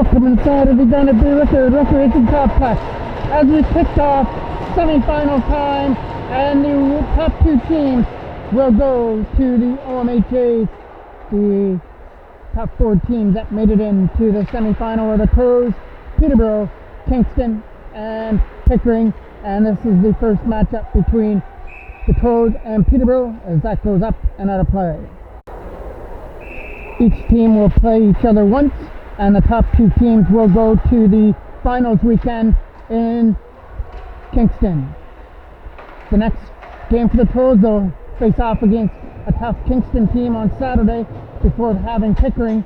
Welcome inside of the Gonna Be Record Recreation Cup as we kicked off semi-final time, and the top two teams will go to the OMHAs. The top four teams that made it into the semi-final are the Toros, Peterborough, Kingston, and Pickering, and this is the first matchup between the Toros and Peterborough as that goes up and out of play. Each team will play each other once, and the top two teams will go to the finals weekend in Kingston. The next game for the Toros will face off against a tough Kingston team on Saturday before having Pickering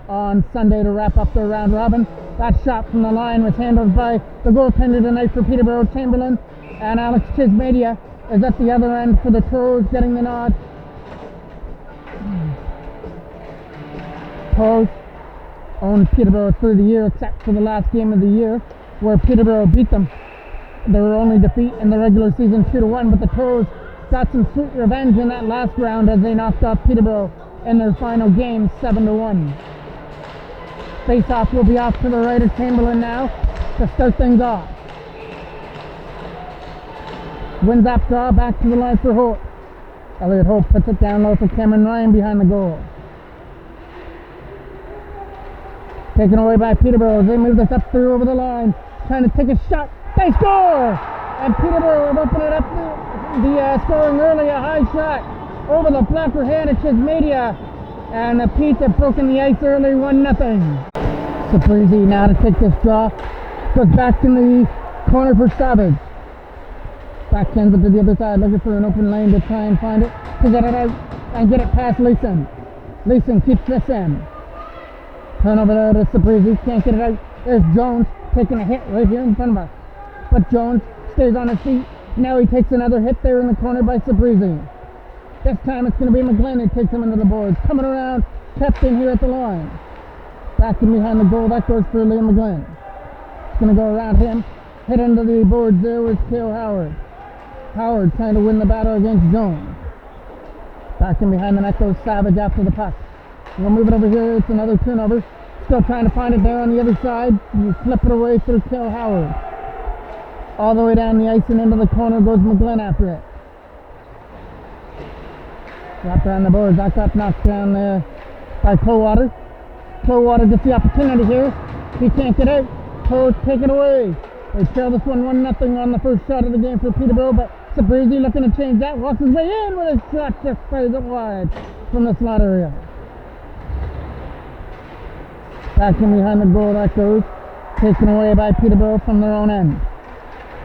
on Sunday to wrap up their round robin. That shot from the line was handled by the goaltender tonight for Peterborough, Chamberlain, and Alex Chismedia is at the other end for the Toros, getting the nod. Toros owned Peterborough through the year, except for the last game of the year where Peterborough beat them. Their only defeat in the regular season 2-1, but the Toros got some sweet revenge in that last round as they knocked off Peterborough in their final game 7-1. Face-off will be off to the right of Chamberlain now to start things off. Wins up draw, back to the line for Holt. Elliot Holt puts it down low for Cameron Ryan behind the goal. Taken away by Peterborough as they move this up through over the line, trying to take a shot. They score! And Peterborough have opened it up the scoring early, a high shot over the blocker hand of Chismedia, and the Petes have broken the ice early, 1-0. Saprizi now to take this draw, goes back in the corner for Savage. Backhands it to the other side, looking for an open lane to try and find it, to get it out and get it past Leeson. Leeson keeps this in. Turnover there to Saprizi, can't get it out. There's Jones taking a hit right here in front of us, but Jones stays on his feet. Now he takes another hit there in the corner by Saprizi. This time it's going to be McGlynn who takes him into the boards. Coming around, kept in here at the line. Back in behind the goal, that goes for Liam McGlynn. It's going to go around him, hit into the boards there with Cale Howard. Howard trying to win the battle against Jones. Back in behind the net goes Savage after the puck. We'll move it over here, it's another turnover. Still trying to find it there on the other side. You flip it away through Cale Howard. All the way down the ice and into the corner goes McGlynn after it. Wrapped around the boards, that got knocked down there by Coldwater. Coldwater gets the opportunity here. He can't get out. Toros take it away. They trail this one 1-0 on the first shot of the game for Peterborough, but Saprizi looking to change that. Walks his way in with a shot, just fires it wide from the slot area. Back in behind the goal that goes. Taken away by Peterborough from their own end.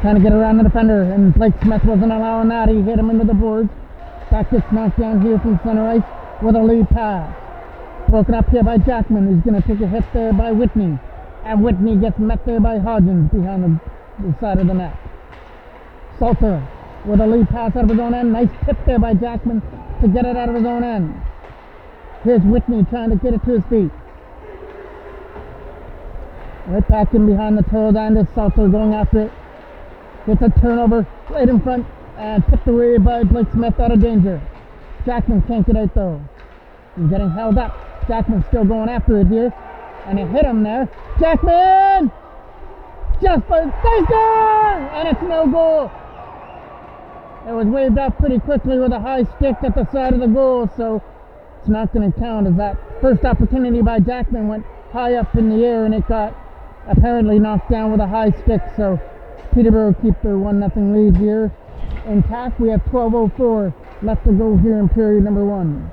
Trying to get around the defender, and Blake Smith wasn't allowing that. He hit him into the boards. That gets knocked down here from center ice with a lead pass. Broken up here by Jackman, who's going to take a hit there by Whitney. And Whitney gets met there by Hodgins behind the side of the net. Salter with a lead pass out of his own end. Nice tip there by Jackman to get it out of his own end. Here's Whitney trying to get it to his feet. Right back in behind the Toros and is Salter going after it. Gets a turnover right in front and tipped away by Blake Smith out of danger. Jackman can't get out though. He's getting held up. Jackman's still going after it here. And he hit him there. Jackman! Just by they score! And it's no goal. It was waved up pretty quickly with a high stick at the side of the goal, so it's not going to count as that first opportunity by Jackman went high up in the air and it got apparently knocked down with a high stick, so Peterborough keep their 1-0 lead here intact. We have 12:04 left to go here in period number 1.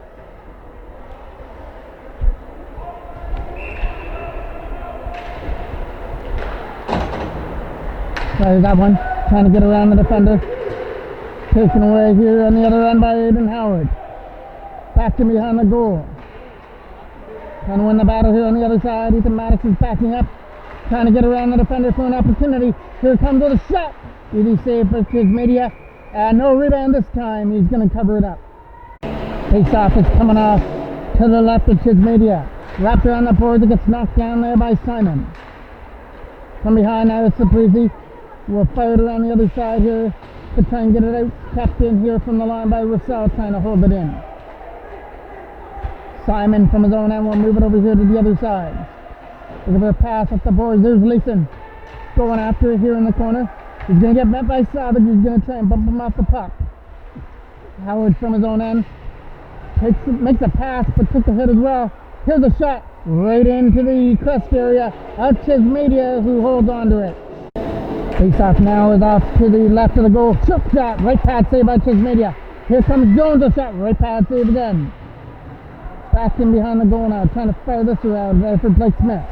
Tries that one, trying to get around the defender. Taken away here on the other end by Aiden Howard. Back to behind the goal. Trying to win the battle here on the other side. Ethan Maddox is backing up, trying to get around the defender for an opportunity. Here comes with a shot. Easy save for Chismedia. And no rebound this time. He's going to cover it up. Face-off is coming off to the left of Chismedia. Wrapped around the boards, it gets knocked down there by Simon. From behind now is Saprizi. We'll fire it around the other side here to try and get it out. Kept in here from the line by Russell, trying to hold it in. Simon from his own end will move it over here to the other side. Looking for a pass up the boards. There's Leeson going after it here in the corner. He's going to get met by Savage. He's going to try and bump him off the puck. Howard from his own end makes a pass, but took the hit as well. Here's a shot right into the crest area. Out to Media, who holds on to it. Face-off now is off to the left of the goal. Shook shot, right pad save by Media. Here comes Jones, a shot, right pad save again. Back in behind the goal now, trying to fire this around for Blake Smith.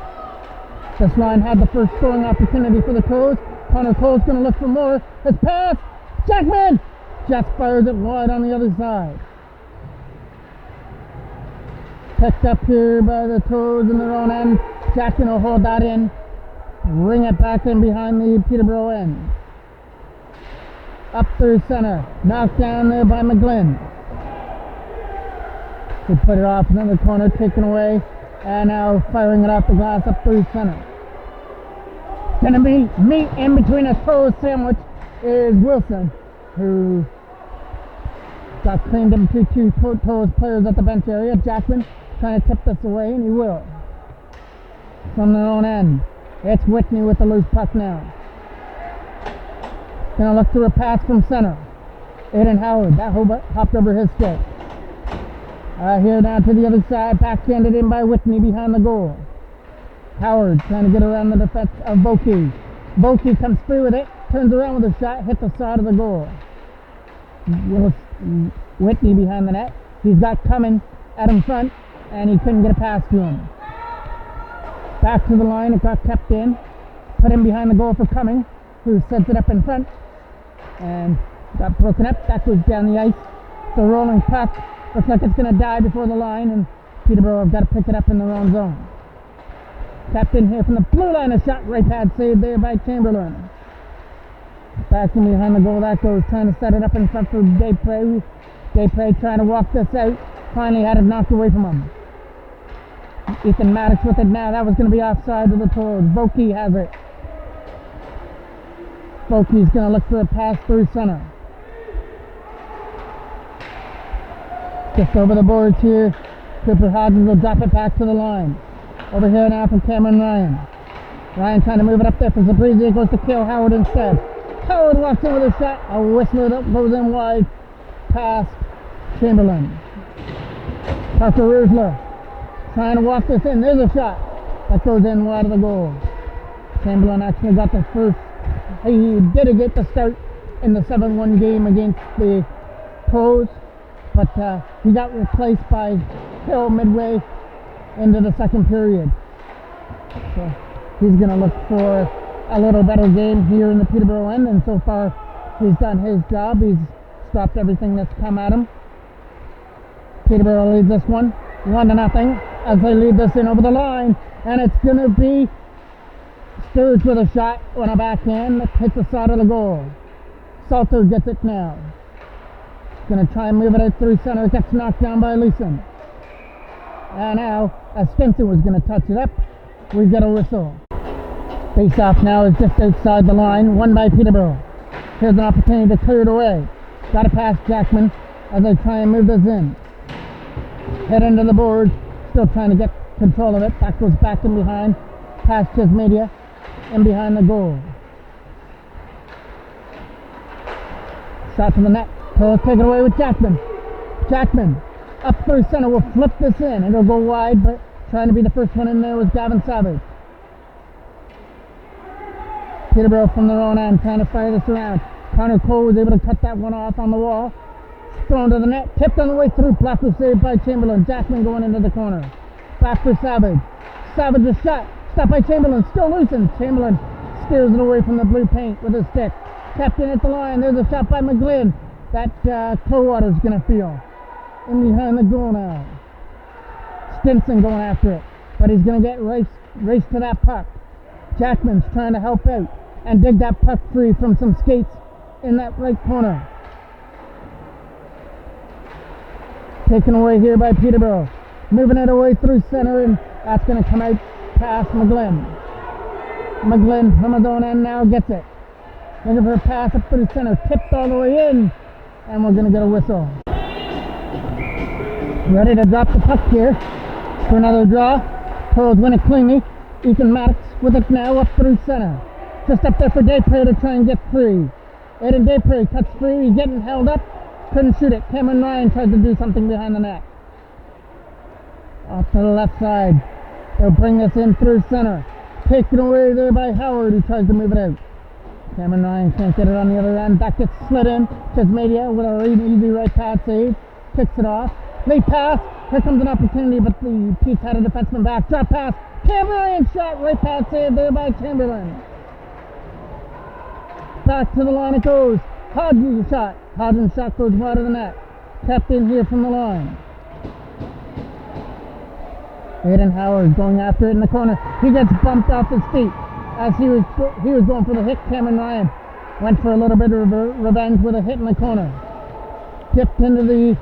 This line had the first scoring opportunity for the Toros. Connor Cole's going to look for more. His pass, Jackman! Just fires it wide on the other side. Picked up here by the Toros in their own end. Jackman will hold that in. Ring it back in behind the Peterborough end. Up through center. Knocked down there by McGlynn. He put it off another corner, taken away. And now firing it off the glass up through center. Gonna be meet in between a Toros sandwich is Wilson, who got cleaned in between two Toros players at the bench area. Jackman trying to tip this away, and he will. From their own end. It's Whitney with the loose puck now. Gonna look through a pass from center. Aiden Howard, that hopped over his stick. Here down to the other side, backhanded in by Whitney behind the goal. Howard trying to get around the defense of Boki. Boki comes through with it, turns around with a shot, hit the side of the goal. Whitney behind the net. He's got coming at him front, and he couldn't get a pass to him. Back to the line, it got kept in. Put him behind the goal for Cumming, who sets it up in front. And got broken up. That goes down the ice. It's a rolling puck. Looks like it's going to die before the line, and Peterborough have got to pick it up in their own zone. Tapped in here from the blue line, a shot right pad saved there by Chamberlain. Back from behind the goal, that goes, trying to set it up in front for Desprez. Desprez trying to walk this out. Finally had it knocked away from him. Ethan Maddox with it now. That was going to be offside to the Toros. Boki has it. Boki's going to look for a pass through center. Just over the boards here. Cooper Hodges will drop it back to the line. Over here now from Cameron Ryan. Ryan trying to move it up there for Zabrizi. It goes to Cale Howard instead. Howard walks in with a shot. A whistler that goes in wide. Past Chamberlain. Parker Rusler trying to walk this in. There's a shot that goes in wide of the goal. Chamberlain actually got the first. He did get the start in the 7-1 game against the Pros, but he got replaced by Hill midway into the second period. So he's going to look for a little better game here in the Peterborough end, and so far he's done his job. He's stopped everything that's come at him. Peterborough leads this one 1-0 as they lead this in over the line, and it's going to be Sturge with a shot on a backhand that hits the side of the goal. Salter gets it now. Going to try and move it out through center. It gets knocked down by Leeson. And now, as Stinson was going to touch it up, we get a whistle. Face off now is just outside the line, won by Peterborough. Here's an opportunity to clear it away. Got to pass Jackman as they try and move this in. Head into the board, still trying to get control of it. That goes back in behind, past Media, in behind the goal. Shot to the net. Toros take it away with Jackman. Jackman up through center will flip this in. It'll go wide, but trying to be the first one in there was Gavin Savage. Peterborough from their own end trying to fire this around. Connor Cole was able to cut that one off on the wall. Thrown to the net, tipped on the way through. Blocker saved by Chamberlain. Jackman going into the corner. Back for Savage. Savage a shot. Stopped by Chamberlain. Still loosened. Chamberlain steers it away from the blue paint with his stick. Kept in at the line. There's a shot by McGlynn. That Clearwater's going to feel. In behind the goal now. Stinson going after it. But he's going to get raced to that puck. Jackman's trying to help out and dig that puck free from some skates in that right corner. Taken away here by Peterborough. Moving it away through center, and that's going to come out past McGlynn. McGlynn from his own end now gets it. Looking for a pass up through center. Tipped all the way in, and we're going to get a whistle. Ready to drop the puck here for another draw. Toros win it cleanly. Ethan Maddox with it now up through center. Just up there for Daypre to try and get free. Aiden Daypre cuts free. He's getting held up. Couldn't shoot it. Cameron Ryan tried to do something behind the net. Off to the left side. They'll bring this in through center. Taken away there by Howard, who tries to move it out. Cameron Ryan can't get it on the other end. That gets slid in. Chesmedia with a easy right pad save. Kicks it off. Late pass. Here comes an opportunity, but the Pete's had a defenseman back. Drop pass. Cameron Ryan shot. Right pad save there by Chamberlain. Back to the line it goes. Hodgins shot. Hodgins shot goes wide of the net. Kept in here from the line. Aiden Howard going after it in the corner. He gets bumped off his feet as he was going for the hit. Cameron Ryan went for a little bit of revenge with a hit in the corner. Tipped into the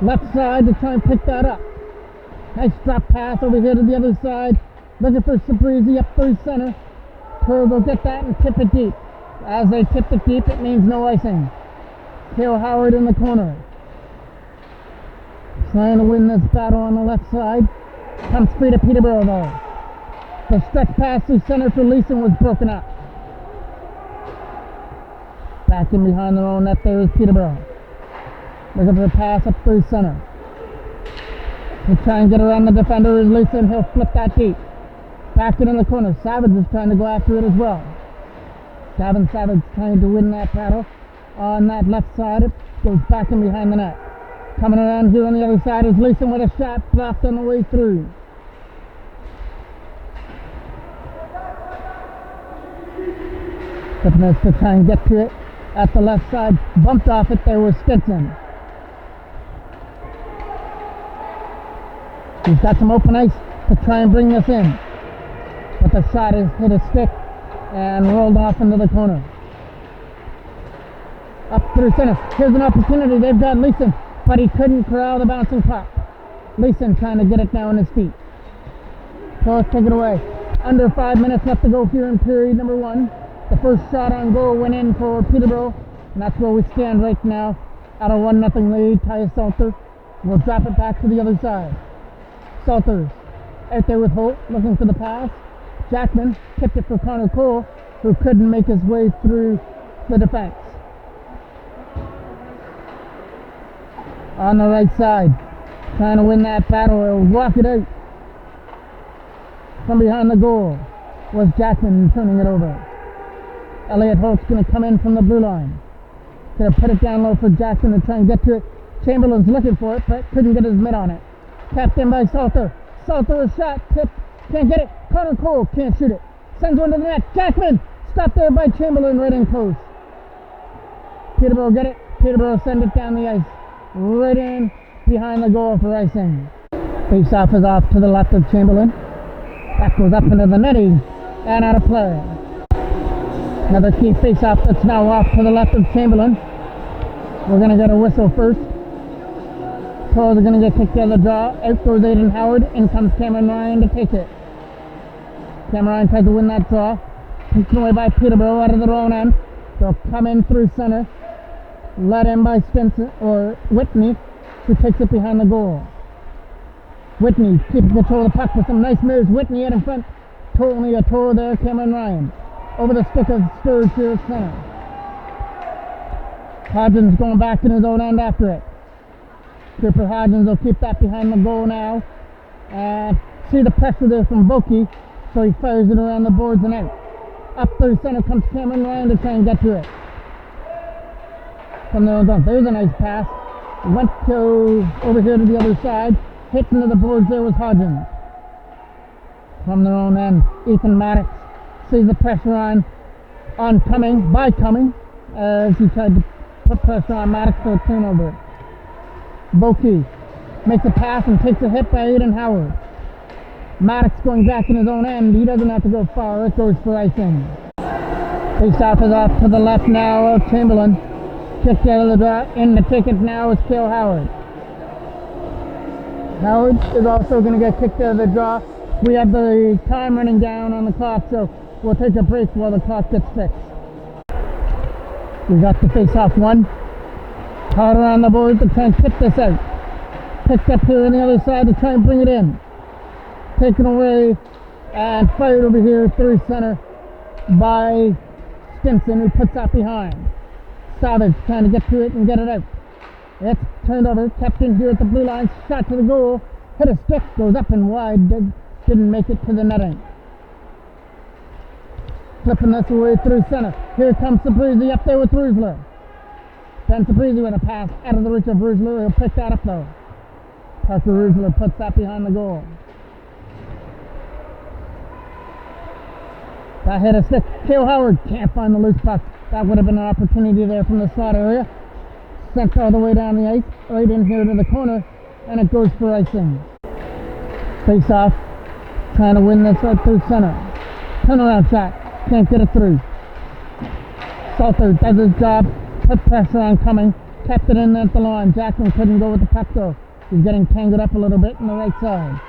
left side to try and pick that up. Nice drop pass over here to the other side. Looking for Sabrizi up through center. Toros will get that and tip it deep. As they tip it deep, it means no icing. Cale Howard in the corner. Trying to win this battle on the left side. Comes free to Peterborough though. The stretch pass through center for Leeson was broken up. Back in behind their own net there is Peterborough. Looking for a pass up through center. He'll try and get around the defender is Leeson. He'll flip that deep. Back in the corner. Savage is trying to go after it as well. Gavin Savage trying to win that battle. On that left side, it goes back in behind the net. Coming around here on the other side is Leeson with a shot blocked on the way through. Fitness to try and get to it at the left side. Bumped off it there was Stinson. He's got some open ice to try and bring this in. But the shot has hit a stick and rolled off into the corner. Up through center. Here's an opportunity. They've got Leeson, but he couldn't corral the bouncing puck. Leeson trying to get it down his feet. So let's take it away. Under 5 minutes left to go here in period number 1. The first shot on goal went in for Peterborough, and that's where we stand right now. At a 1-0 lead. Tyus Salter will drop it back to the other side. Salters out there with Holt, looking for the pass. Jackman tipped it for Connor Cole, who couldn't make his way through the defense. On the right side, trying to win that battle. He'll walk it out. From behind the goal was Jackman turning it over. Elliot Holt's going to come in from the blue line. Going to put it down low for Jackson to try and get to it. Chamberlain's looking for it, but couldn't get his mitt on it. Tapped in by Salter. Salter a shot, tipped, can't get it. Connor Cole can't shoot it. Sends one to the net. Jackman stopped there by Chamberlain right in close. Peterborough get it. Peterborough send it down the ice. Right in behind the goal for icing. Face off is off to the left of Chamberlain. That goes up into the netting and out of play. Another key face off that's now off to the left of Chamberlain. We're going to get a whistle first. Toros are going to get kicked out of the draw. Out goes Aiden Howard. In comes Cameron Ryan to take it. Cameron Ryan tried to win that draw. Taken away by Peterborough out of their own end. They'll come in through center. Led in by Spencer or Whitney, who takes it behind the goal. Whitney keeping control of the puck with some nice moves. Whitney out in front. Totally a Toro there. Cameron Ryan over the stick of Sturge here at center. Hodgins going back in his own end after it. Cooper Hodgins will keep that behind the goal now. And see the pressure there from Boki, so he fires it around the boards and out. Up through center comes Cameron Ryan to try and get to it. From their own zone. There's a nice pass. Went to over here to the other side. Hit into the boards there was Hodgins. From their own end, Ethan Maddox sees the pressure on Cumming, as he tried to put pressure on Maddox for a turnover. Boki makes a pass and takes a hit by Aiden Howard. Maddox going back in his own end. He doesn't have to go far. It goes for icing. Face-off is off to the left now of Chamberlain. Kicked out of the draw. In to take it now is Cale Howard. Howard is also going to get kicked out of the draw. We have the time running down on the clock, so we'll take a break while the clock gets fixed. We got the face-off one. Caught around the board to try and tip this out. Picked up here on the other side to try and bring it in. Taken away and fired over here through center by Stimson, who puts that behind. Savage trying to get to it and get it out. It's turned over, kept in here at the blue line, shot to the goal, hit a stick, goes up and wide, didn't make it to the netting. Flipping this away through center. Here comes Sabrizi up there with Rusler. Ben Sabrizi with a pass out of the reach of Rusler. He'll pick that up though. Parker Rusler puts that behind the goal. That hit a stick. Cale Howard can't find the loose puck. That would have been an opportunity there from the slot area. Sent all the way down the ice, right in here to the corner, and it goes for icing. Face off, trying to win this right through center. Turnaround shot, can't get it through. Salter does his job, put pressure on coming, kept it in at the line. Jackman couldn't go with the puck though. He's getting tangled up a little bit on the right side.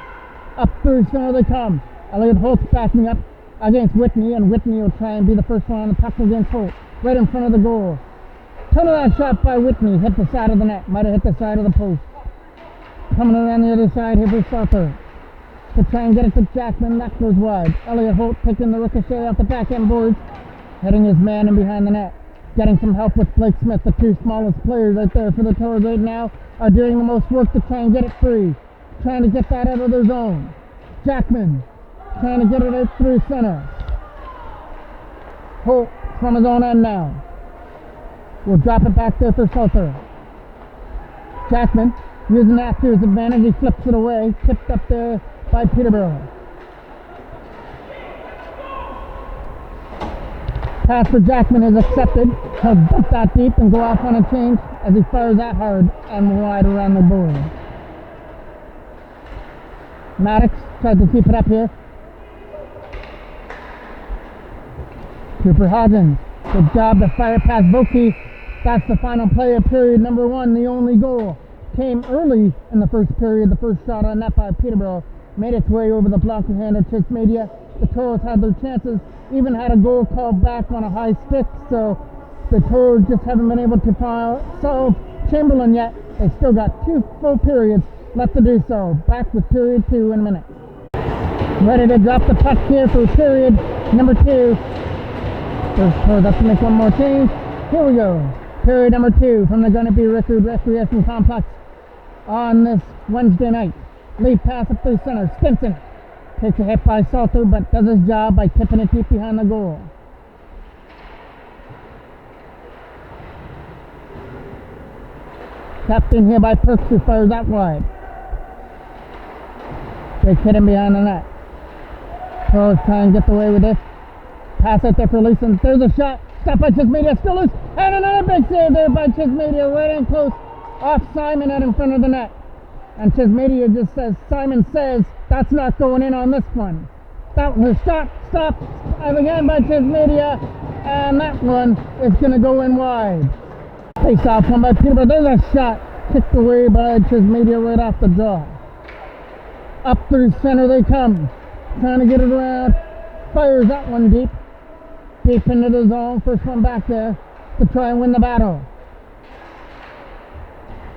Up through center they come. Elliot Holt's backing up against Whitney, and Whitney will try and be the first one on the puck against Holt, right in front of the goal. Turnaround shot by Whitney, hit the side of the net, might have hit the side of the post. Coming around the other side here for Salter to try and get it to Jackman, that goes wide. Elliot Holt taking the ricochet off the back end boards, hitting his man in behind the net. Getting some help with Blake Smith, the two smallest players right there for the Toros right now, are doing the most work to try and get it free. Trying to get that out of their zone. Jackman trying to get it out through center. Holt from his own end now. We'll drop it back there for Salter. Jackman using that to his advantage. He flips it away. Tipped up there by Peterborough. Pass for Jackman is accepted. He'll dump that deep and go off on a change as he fires that hard and wide around the board. Maddox tries to keep it up here. Cooper Hodgins, good job to fire past Vokey. That's the final play of period number one. The only goal came early in the first period. The first shot on net by Peterborough made its way over the blocker hand of Chase Media. The Toros had their chances, even had a goal called back on a high stick, so the Toros just haven't been able to solve Chamberlain yet. They still got 2 full periods left to do so. Back with period 2 in a minute. Ready to drop the puck here for period number 2. First Toros have to make one more change. Here we go. Period number 2 from the Gunnerbee Rickard Recreation Complex on this Wednesday night. Lead pass up through center. Stimson takes a hit by Salter, but does his job by tipping it deep behind the goal. Tapped in here by Perks, who fires that wide. Big hit him behind the net. Toros try and get away with this. Pass out there for Leeson. There's a shot. Stop by Chismedia, still loose. And another big save there by Chismedia, right in close off Simon out in front of the net. And Chismedia just says, Simon says, that's not going in on this one. That was a shot, stop, and again by Chismedia, and that one is going to go in wide. Face off one by Peterborough. There's a shot kicked away by Chismedia right off the draw. Up through center they come, trying to get it around. Fires that one deep into the zone. First one back there to try and win the battle.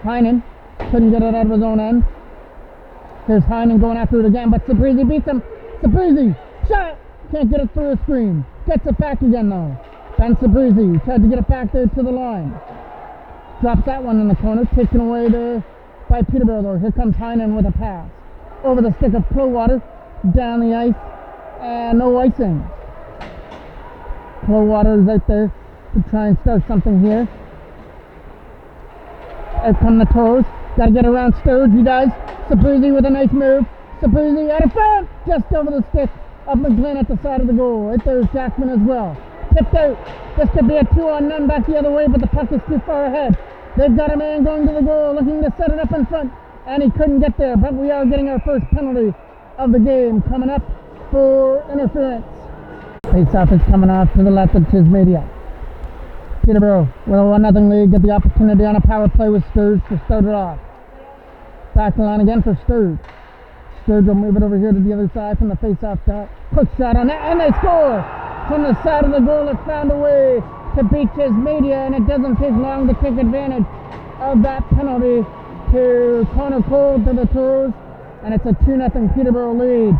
Heinen couldn't get it out of his own end. Here's Heinen going after it again, but Sabrizi beats him. Sabrizi, shot! Can't get it through a screen. Gets it back again though. Ben Sabrizi tried to get it back there to the line. Drops that one in the corner, taken away there by Peterborough though. Here comes Heinen with a pass. Over the stick of Clowater, down the ice, and no icing. Clowater is out there to try and start something here. Out come the Toros. Got to get around Sturge, he does. Sabrizi with a nice move. Sabrizi out of front, just over the stick of McGlynn at the side of the goal. Right there's Jackman as well. Tipped out. This could be a 2-on-none back the other way, but the puck is too far ahead. They've got a man going to the goal, looking to set it up in front, and he couldn't get there. But we are getting our first penalty of the game coming up for interference. Face-off is coming off to the left of Chismedia. Peterborough with a 1-0 lead, get the opportunity on a power play with Sturge to start it off. Back the line again for Sturge. Sturge will move it over here to the other side from the face-off shot. Quick shot on that, and they score! From the side of the goal, it found a way to beat Chismedia, and it doesn't take long to take advantage of that penalty to Connor Cole to the Toros, and it's a 2-0 Peterborough lead.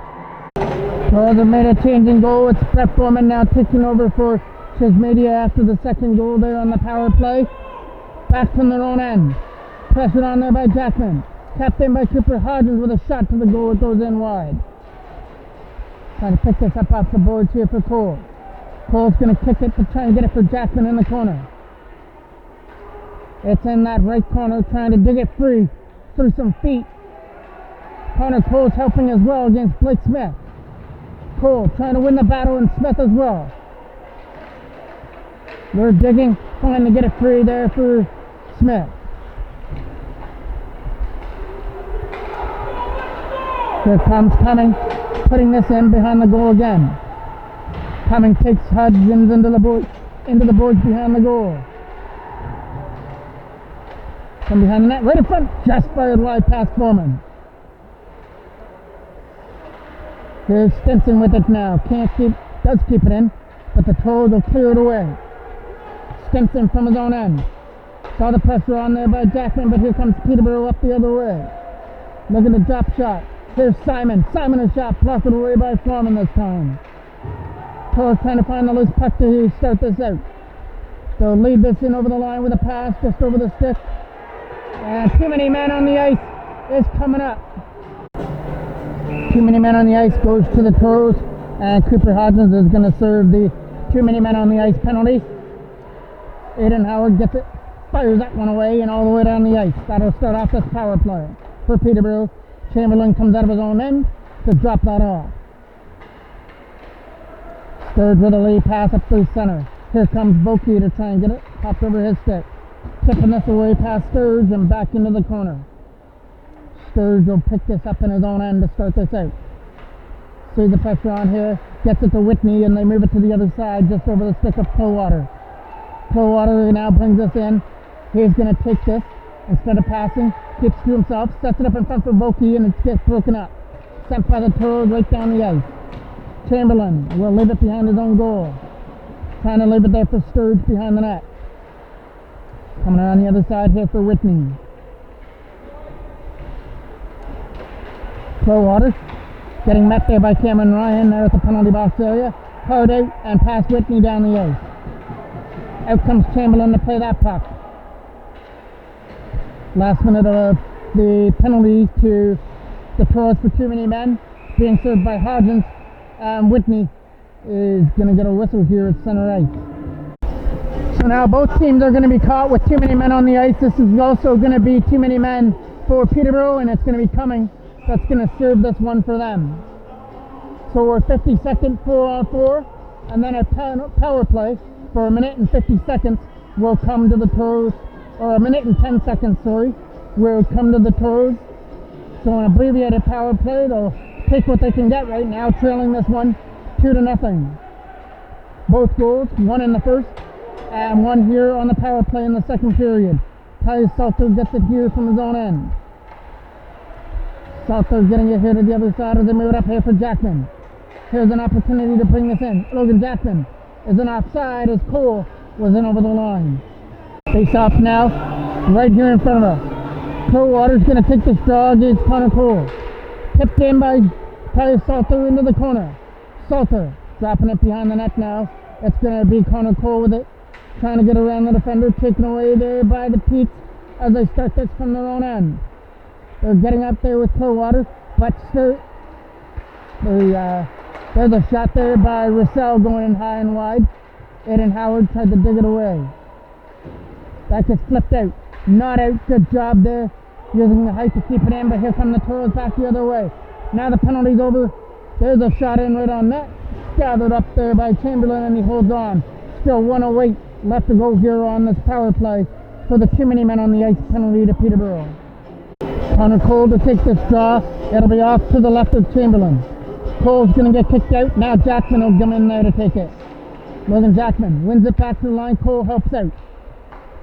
Toros have made a change in goal. It's Brett Foreman now taking over for Chismedia after the second goal there on the power play. Back from their own end. Pressured on there by Jackman. Tapped in by Cooper Hodgins with a shot to the goal. It goes in wide. Trying to pick this up off the boards here for Cole. Cole's going to kick it to try and get it for Jackman in the corner. It's in that right corner, trying to dig it free through some feet. Connor Cole's helping as well against Blake Smith. Cole trying to win the battle, and Smith as well. They're digging, trying to get it free there for Smith. Here comes Cumming, putting this in behind the goal again. Cumming takes Hodgins into the boards behind the goal. From behind the net, right in front, just fired wide past Foreman. Here's Stinson with it now. Does keep it in, but the Toros will clear it away. Stinson from his own end. Saw the pressure on there by Jackman, but here comes Peterborough up the other way. Look at the drop shot. Here's Simon. Simon a shot blocked away by Foreman this time. Toros trying to find the loose puck to start this out. They'll lead this in over the line with a pass just over the stick. And too many men on the ice is coming up. Too many men on the ice goes to the Toros, and Cooper Hodgins is going to serve the too many men on the ice penalty. Aiden Howard gets it, fires that one away and all the way down the ice. That'll start off this power play for Peterborough. Chamberlain comes out of his own end to drop that off. Sturge with a lead pass up through center. Here comes Bokey to try and get it, popped over his stick. Tipping this away past Sturge and back into the corner. Sturge will pick this up in his own end to start this out. Sees the pressure on here, gets it to Whitney, and they move it to the other side just over the stick of Coldwater. Coldwater now brings this in. He's going to take this instead of passing, keeps to himself, sets it up in front for Bokey, and it gets broken up. Sent by the Toros right down the ice. Chamberlain will leave it behind his own goal. Trying to leave it there for Sturge behind the net. Coming around the other side here for Whitney. Coldwater getting met there by Cameron Ryan there at the penalty box area. Hard out and past Whitney down the ice. Out comes Chamberlain to play that puck. Last minute of the penalty to the Toros for too many men being served by Hodgins. Whitney is going to get a whistle here at center ice. So now both teams are going to be caught with too many men on the ice. This is also going to be too many men for Peterborough, and it's going to be Cumming that's going to serve this one for them. So we're 50-second 4-on-4, and then a power play for a minute and 50 seconds will come to the Toros, or a minute and 10 seconds, sorry, will come to the Toros. So an abbreviated power play, they'll take what they can get right now, trailing this one 2-0. Both goals, one in the first, and one here on the power play in the second period. Ty Salter gets it here from his own end. Salter's getting it here to the other side as they move it up here for Jackman. Here's an opportunity to bring this in. Logan Jackman is in offside as Cole was in over the line. Face off now, right here in front of us. Coldwater's going to take this draw against Connor Cole. Tipped in by Ty Salter into the corner. Salter dropping it behind the net now. It's going to be Connor Cole with it. Trying to get around the defender, taken away there by the Peets as they start this from their own end. They're getting up there with Coldwater, but there's a shot there by Russell going in high and wide. Aiden Howard tried to dig it away. That gets flipped out. Not out. Good job there. Using the height to keep it in, but here come the Toros back the other way. Now the penalty's over. There's a shot in right on net. Gathered up there by Chamberlain, and he holds on. Still 1:08 left to go here on this power play for the too many men on the ice penalty to Peterborough. Connor Cole to take this draw. It'll be off to the left of Chamberlain. Cole's going to get kicked out. Now Jackman will come in there to take it. Logan Jackman wins it back to the line. Cole helps out.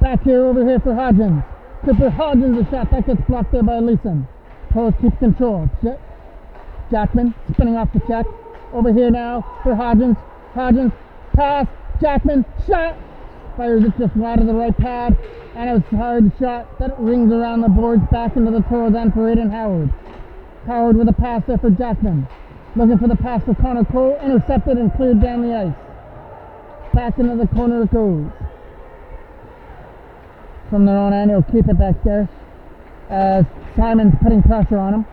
Back here over here for Hodgins. Cooper Hodgins a shot. That gets blocked there by Leeson. Coles keeps control. Jackman spinning off the check. Over here now for Hodgins. Hodgins pass. Jackman shot. Fires it just wide of the right pad. And it was a hard shot that rings around the boards back into the Toros end for Aiden Howard. Howard with a pass there for Jackman. Looking for the pass for Connor Cole. Intercepted and cleared down the ice. Back into the corner it goes. From their own end, he'll keep it back there. As Simon's putting pressure on him.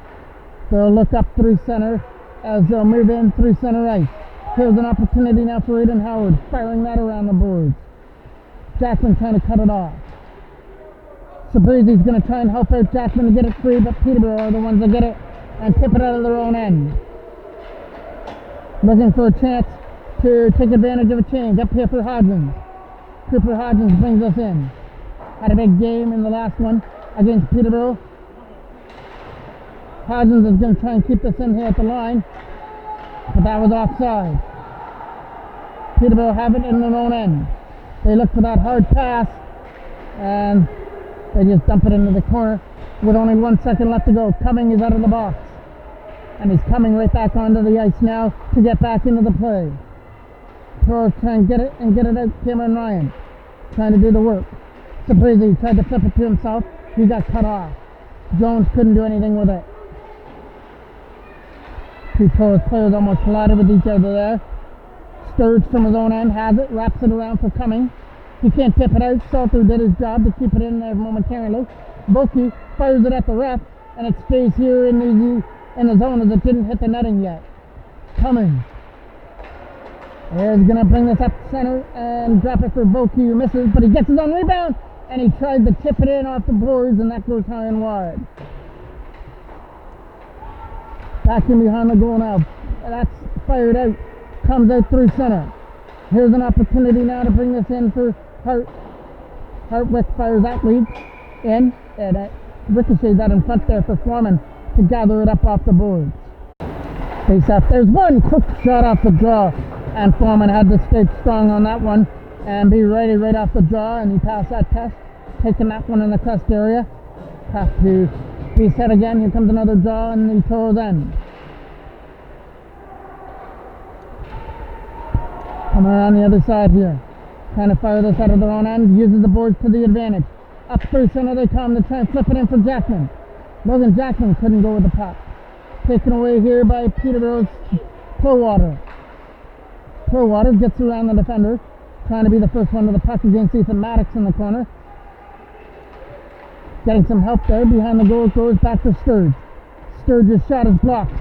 They'll look up through center as they'll move in through center ice. Here's an opportunity now for Aiden Howard, firing that around the boards. Jackman trying to cut it off. Sabrizi's going to try and help out Jackman to get it free, but Peterborough are the ones that get it and tip it out of their own end. Looking for a chance to take advantage of a change. Up here for Hodgins. Cooper Hodgins brings us in. Had a big game in the last one against Peterborough. Hodgins is going to try and keep this in here at the line, but that was offside. Peterborough have it in their own end. They look for that hard pass, and they just dump it into the corner with only 1 second left to go. Cumming is out of the box, and he's coming right back onto the ice now to get back into the play. Toros trying to get it and get it out. Cameron Ryan trying to do the work. Sabrizi tried to flip it to himself. He got cut off. Jones couldn't do anything with it. Two Toros players almost collided with each other there. Sturge from his own end has it, wraps it around for Cumming. He can't tip it out. Salter did his job to keep it in there momentarily. Boki fires it at the ref, and it stays here in the zone as it didn't hit the netting yet. Cumming is going to bring this up center and drop it for Boki, who misses, but he gets his own rebound, and he tried to tip it in off the boards, and that goes high and wide. Back in behind the goal now. That's fired out. Comes out through center. Here's an opportunity now to bring this in for Hart. Hartwick fires that lead in, and it ricochets out in front there for Foreman to gather it up off the boards. Face up. There's one quick shot off the draw, and Foreman had to stay strong on that one and be ready right off the draw, and he passed that test, taking that one in the crest area. Have to be set again. Here comes another draw in the Toros end. Coming around the other side here. Trying to fire this out of their own end. Uses the boards to the advantage. Up through center they come to try and flip it in for Jackman. Logan Jackman couldn't go with the puck. Taken away here by Peterborough's Crowwater. Crowwater gets around the defender. Trying to be the first one to the puck against Ethan Maddox in the corner. Getting some help there. Behind the goal goes back to Sturge. Sturge's shot is blocked.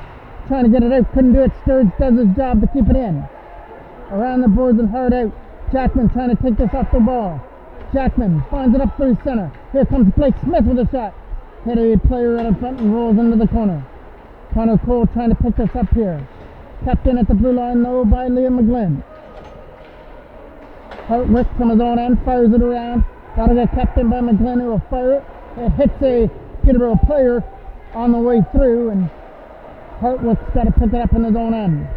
Trying to get it out. Couldn't do it. Sturge does his job to keep it in. Around the boards and hard out. Jackman trying to take this off the ball. Jackman finds it up through center. Here comes Blake Smith with a shot. Hit a player right in front and rolls into the corner. Connor Cole trying to pick this up here. Kept in at the blue line though by Liam McGlynn. Hartwick from his own end fires it around. That'll get kept in by McGlynn, who will fire it. It hits a Peterborough player on the way through, and Hartwick's got to pick it up in his own end.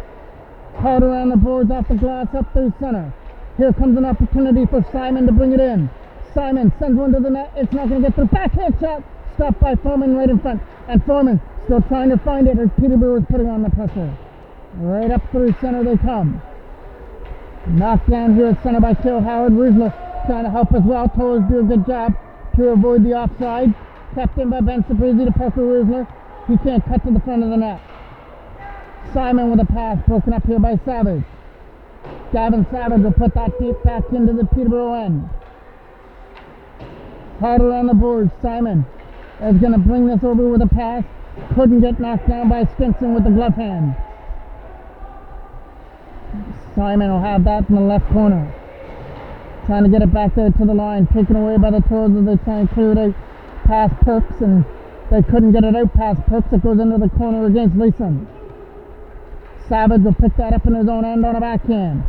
Hard around the boards off the glass up through center. Here comes an opportunity for Simon to bring it in. Simon sends one to the net. It's not going to get through. Backhand shot. Stopped by Foreman right in front. And Foreman still trying to find it as Peterborough is putting on the pressure. Right up through center they come. Knocked down here at center by Cale Howard. Rusler trying to help as well. Toros do a good job to avoid the offside. Kept in by Ben Sabrizi to Parker Rusler. He can't cut to the front of the net. Simon with a pass broken up here by Savage. Gavin Savage will put that deep back into the Peterborough end. Hard around the board. Simon is going to bring this over with a pass. Couldn't get knocked down by Stinson with the glove hand. Simon will have that in the left corner. Trying to get it back there to the line. Taken away by the Toros as they try and clear it out past Perks, and they couldn't get it out past Perks. It goes into the corner against Leeson. Savage will pick that up in his own end on a backhand.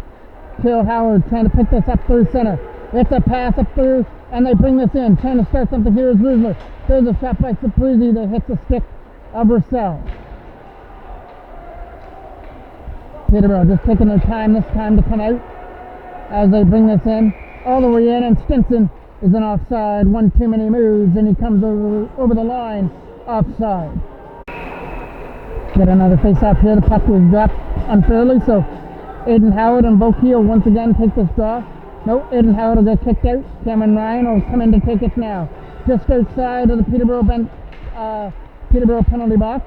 Cale Howard trying to pick this up through center. It's a pass up through, and they bring this in. Trying to start something here is Rusler. There's a shot by Saprizi that hits the stick of Russell. Peterborough just taking their time this time to come out as they bring this in. All the way in, and Stinson is an offside. One too many moves, and he comes over the line offside. Get another face-off here. The puck was dropped unfairly, so Aiden Howard and Boki will once again take this draw. No, Aiden Howard will get kicked out. Cameron Ryan will come in to take it now. Just outside of the Peterborough penalty box.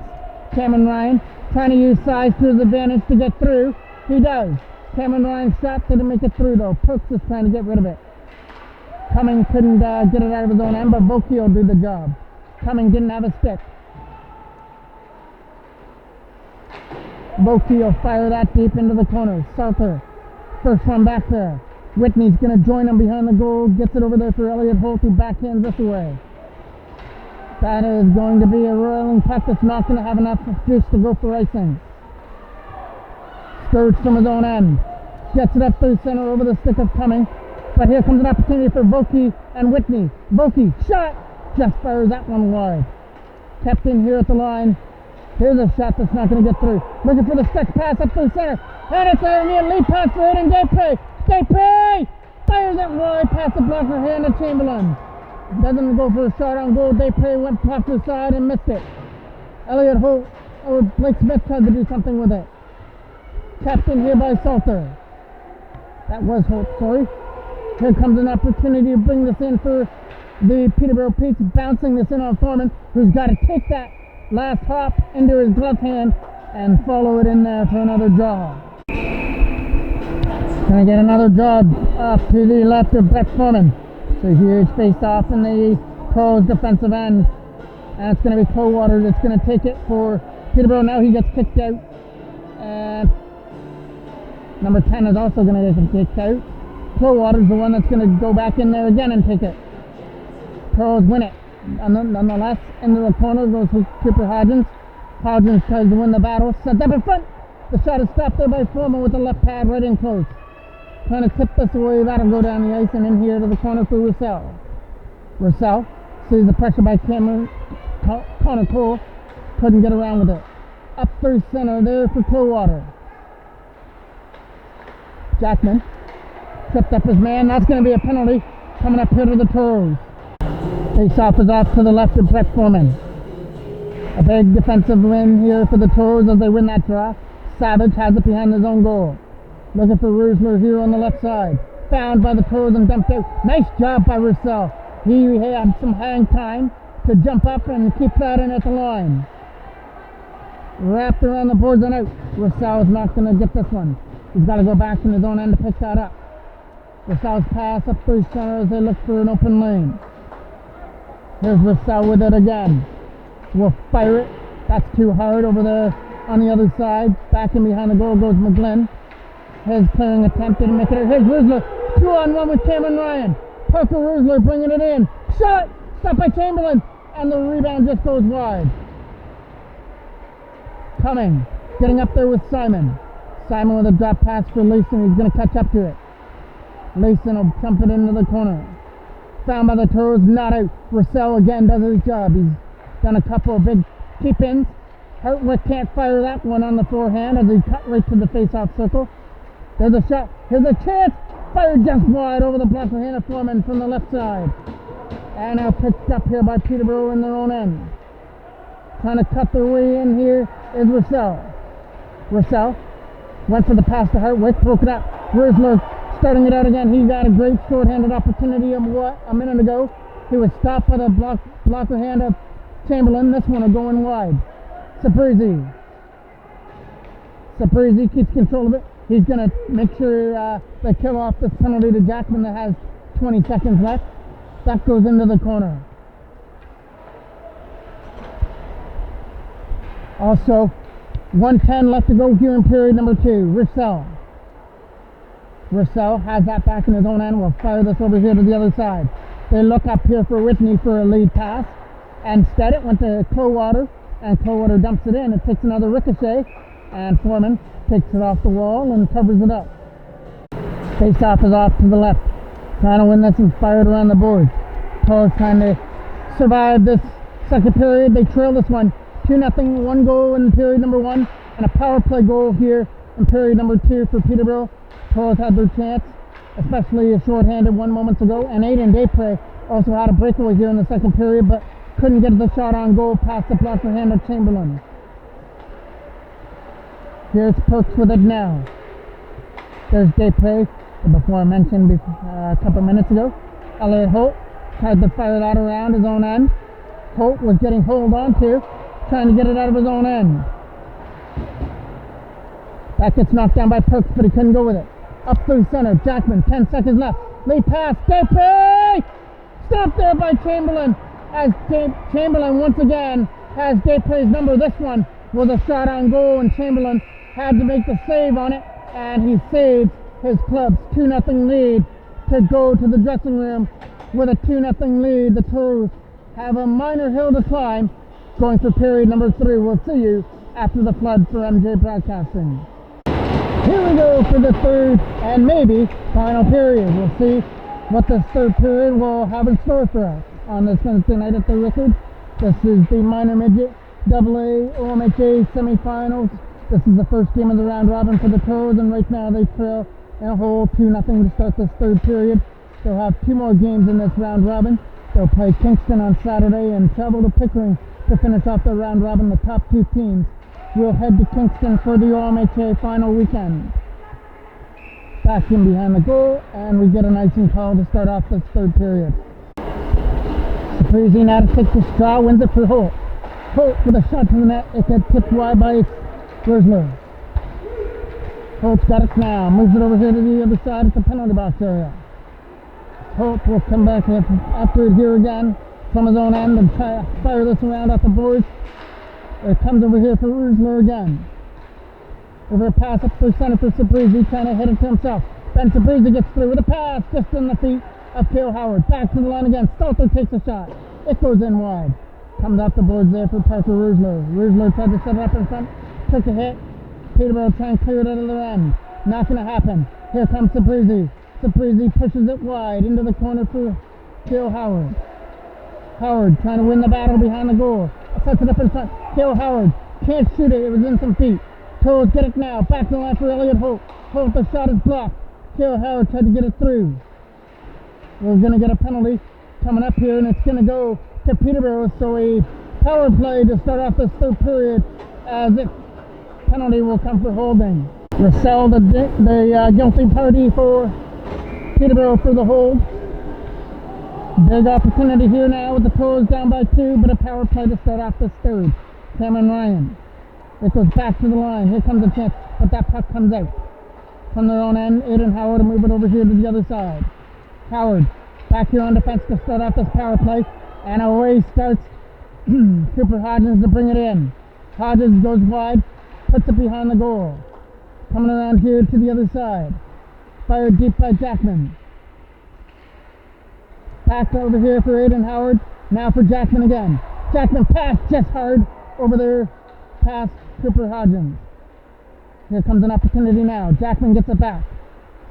Cameron Ryan trying to use size to his advantage to get through. He does. Cameron Ryan's shot didn't make it through though. Perks is trying to get rid of it. Cumming couldn't get it out of his own end, but Vokey will do the job. Cumming didn't have a stick. Vokey will fire that deep into the corner. Salter, first one back there. Whitney's going to join him behind the goal. Gets it over there for Elliot Holt, who backhands this away. That is going to be a roiling puck that's not going to have enough juice to go for icing. Skirts from his own end. Gets it up through center over the stick of Cumming. But here comes an opportunity for Vokey and Whitney. Vokey, shot! Just fires that one wide. Kept in here at the line. Here's a shot that's not going to get through. Looking for the stick pass up through center. And it's a near lead pass for Aiden Desprez. Desprez fires it wide past the blocker hand of Chamberlain. Doesn't go for a shot on goal. Desprez went off the side and missed it. Elliot Holt or Blake Smith tried to do something with it. Kept in here by Salter. That was Holt, sorry. Here comes an opportunity to bring this in for the Peterborough Peaks, bouncing this in on Foreman, who's got to take that last hop into his glove hand and follow it in there for another draw. Gonna get another draw up to the left of Brett Foreman. So huge face off in the Toros defensive end. And it's going to be Coldwater that's going to take it for Peterborough. Now he gets kicked out. And number 10 is also going to get kicked out. Coldwater's the one that's going to go back in there again and take it. Toros win it. Nonetheless, into the corner goes Cooper Hodgins. Hodgins tries to win the battle. Sent up in front. The shot is stopped there by Foreman with the left pad right in close. Trying to tip this away. That'll go down the ice and in here to the corner for Roussel. Roussel sees the pressure by Connor Cole. Couldn't get around with it. Up through center there for Coldwater. Jackman tripped up his man. That's going to be a penalty coming up here to the Toros. Face-off is off to the left of Brett Foreman. A big defensive win here for the Toros as they win that draw. Savage has it behind his own goal. Looking for Rusler here on the left side. Found by the Toros and dumped out. Nice job by Roussel. He had some hang time to jump up and keep that in at the line. Wrapped around the boards and out. Roussel is not going to get this one. He's got to go back in his own end to pick that up. Roussel's pass up through center as they look for an open lane. Here's Roussel with it again. We'll fire it. That's too hard over there on the other side. Back in behind the goal goes McGlynn. His clearing attempt didn't make it. Here's Rusler. 2-on-1 with Cameron Ryan. Parker Rusler bringing it in. Shot! Stopped by Chamberlain. And the rebound just goes wide. Cumming. Getting up there with Simon. Simon with a drop pass for Leeson. He's going to catch up to it. Leeson will jump it into the corner. Found by the Toros. Not out. Roussel again does his job. He's done a couple of big keep-ins. Hartwick can't fire that one on the forehand as he cut right to the face-off circle. There's a shot. Here's a chance. Fired just wide over the blocker hand of Foreman from the left side. And now picked up here by Peterborough in their own end. Trying to cut their way in here is Roussel. Roussel went for the pass to Hartwick. Broke it up. Rusler starting it out again. He got a great short-handed opportunity a minute ago. He was stopped by the blocker hand of Chamberlain. This one will go in wide. Saprizi keeps control of it. He's going to make sure they kill off this penalty to Jackman that has 20 seconds left. That goes into the corner. Also, 1:10 left to go here in period number 2. Roussel has that back in his own end. We'll fire this over here to the other side. They look up here for Whitney for a lead pass. Instead, it went to Coldwater, and Coldwater dumps it in. It takes another ricochet, and Foreman takes it off the wall and covers it up. Face-off is off to the left. Trying to win this and fire it around the board. Toros trying to survive this second period. They trail this one 2-0. 1 goal in period number 1, and a power play goal here in period number 2 for Peterborough. Toros had their chance, especially a short-handed one moments ago. And Aiden Desprez also had a breakaway here in the second period, but couldn't get the shot on goal past the blocker hand of Chamberlain. Here's Perks with it now. There's Desprez, before I mentioned a couple minutes ago. Elliot Holt tried to fire that around his own end. Holt was getting hold on to, trying to get it out of his own end. That gets knocked down by Perks, but he couldn't go with it. Up through center, Jackman, 10 seconds left. Lead pass, Depre! Stopped there by Chamberlain, as Chamberlain once again has Depre's number. This one was a shot on goal, and Chamberlain had to make the save on it, and he saved his club's 2-0 lead to go to the dressing room with a 2-0 lead. The Toros have a minor hill to climb going for period number 3. We'll see you after the flood for MJ Broadcasting. Here we go for the third and maybe final period. We'll see what this third period will have in store for us on this Wednesday night at the Rickard. This is the minor midget AA OMHA semifinals. This is the first game of the round robin for the Toros, and right now they trail in a whole 2-0 to start this third period. They'll have 2 more games in this round robin. They'll play Kingston on Saturday and travel to Pickering to finish off the round robin. The top 2 teams will head to Kingston for the OMHA final weekend. Back in behind the goal, and we get an icing call to start off this third period. Saprizi now to take the straw, wins it for Holt. Holt with a shot to the net. It gets tipped wide by Risler. Holt's got it now, moves it over here to the other side at the penalty box area. Holt will come back after it here again from his own end and try to fire this around at the boards. It comes over here for Risler again. Over a pass up through center for Saprizi, trying to hit it to himself. Then Saprizi gets through with a pass just in the feet of Cale Howard. Back to the line again. Stalter takes a shot. It goes in wide. Comes off the boards there for Parker Risler. Risler tried to set it up in front. Took a hit. Peterborough trying to clear it out of their end. Not going to happen. Here comes Saprizi. Saprizi pushes it wide into the corner for Cale Howard. Howard trying to win the battle behind the goal. Sets it up in front. Cale Howard can't shoot it. It was in some feet. Toros get it now. Back to the line for Elliot Holt. Holt, the shot is blocked. Cale Howard tried to get it through. We're going to get a penalty coming up here, and it's going to go to Peterborough. So a power play to start off this third period, as if penalty will come for holding. Russell, the guilty party for Peterborough for the hold. Big opportunity here now with the Toros down by 2, but a power play to start off this third. Cameron Ryan. It goes back to the line. Here comes a chance, but that puck comes out from their own end. Aiden Howard will move it over here to the other side. Howard back here on defense to start off this power play, and away starts Cooper Hodgins to bring it in. Hodgins goes wide, puts it behind the goal. Coming around here to the other side. Fired deep by Jackman. Back over here for Aiden Howard. Now for Jackman again. Jackman passed just hard over there past Cooper Hodgins. Here comes an opportunity now. Jackman gets it back.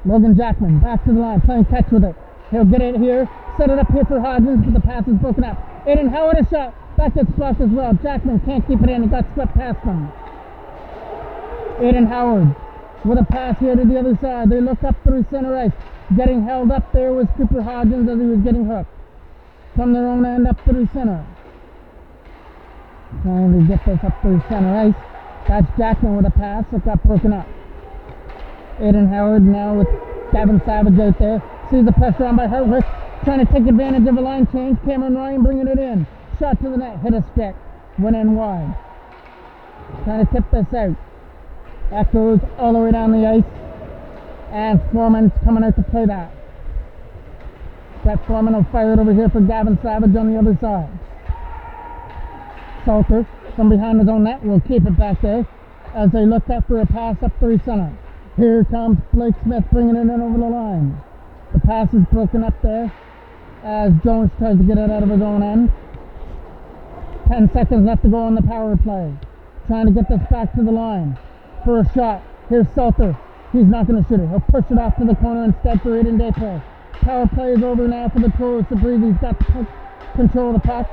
Logan Jackman back to the line, playing catch with it. He'll get it here, set it up here for Hodgins, but the pass is broken up. Aiden Howard a shot. That gets blocked as well. Jackman can't keep it in. He got swept past him. Aiden Howard with a pass here to the other side. They look up through center ice. Getting held up there was Cooper Hodgins as he was getting hooked from their own end up through center. Trying to get this up through center ice. That's Jackman with a pass that got broken up. Aiden Howard now with Gavin Savage out there. Sees the pressure on by Hartwick. Trying to take advantage of a line change. Cameron Ryan bringing it in. Shot to the net. Hit a stick. Went in wide. Trying to tip this out. That goes all the way down the ice. And Foreman's coming out to play that. Brett Foreman will fire it over here for Gavin Savage on the other side. Salter from behind his own net will keep it back there as they look up for a pass up through center. Here comes Blake Smith bringing it in over the line. The pass is broken up there as Jones tries to get it out of his own end. 10 seconds left to go on the power play. Trying to get this back to the line for a shot. Here's Salter. He's not going to shoot it. He'll push it off to the corner instead for Aiden Depre. Power play is over now for the Toros. Sabrizi's got control of the puck.